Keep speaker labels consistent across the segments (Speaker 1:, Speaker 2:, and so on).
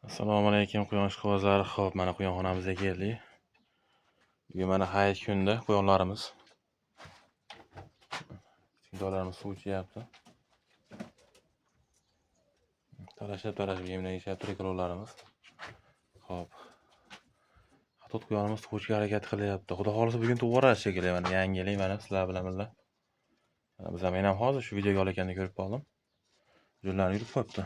Speaker 1: Assalomu alaykum quyosh quvozlari. Xo'p, mana quyonxonamizga keldik. Bugun mana hayit kunda quyonlarimiz. Kichiklarimiz suv ichyapti. Talashib yemlar yeyishyapti rekrularimiz. Xo'p. Xatot quyonimiz suv ichishga harakat qilyapti. Xudo xolisa bugun tug'voradi shekilli, mana yangilik mana sizlar bilan birga. Biz ham men ham hozir shu videoga olayotganini ko'rib qoldim. Yo'llarni yurib qo'yibdi.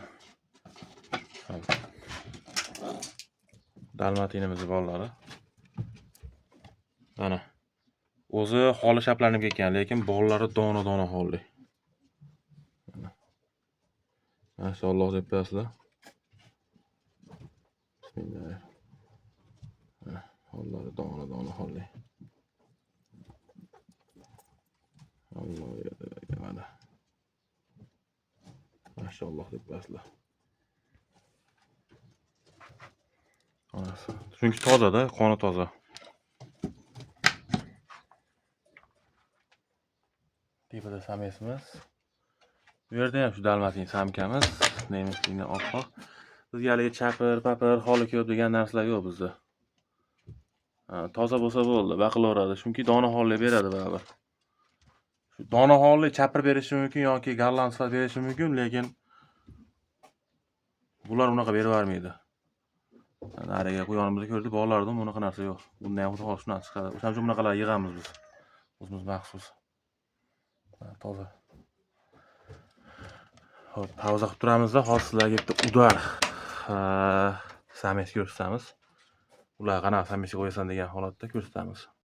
Speaker 1: Dalmatinimiz bolalari. Mana o'zi holi shaplanib ketgan, lekin bollari dona holli. Maşallah deb qo'yasizlar. Bismillah. Hollari dona holli. Alloh yarataga mana. Maşallah deb qo'yasizlar. Chunki toza-da, qoni toza. Tepada samesimiz. Bu yerda ham shu dalmatin samkamiz, nemislikni oppoq. Bizga haligi chaqir, papir, holi ko'p degan narsalar yo'q bizda. Toza bo'lsa bo'ldi, baqilaveradi. Chunki dona holli beradi baribir. Shu dona holli chapir berishi mumkin yoki golland sifat berishi mumkin, lekin bular unaqa berib bermaydi. Nariga quyonimizni ko'rdik, bolalardan bunaqa narsa yo'q. Bundan ham xudo xohlasa shundan chiqadi. O'shaning uchun bunaqalar yig'amiz biz. O'zimiz maxsus. Toza. Hop, pauza qilib turamizda, hozir sizlarga bitta udar sames ko'rsatamiz. Ular qanaqa sames qo'yasan degan holatda ko'rsatamiz.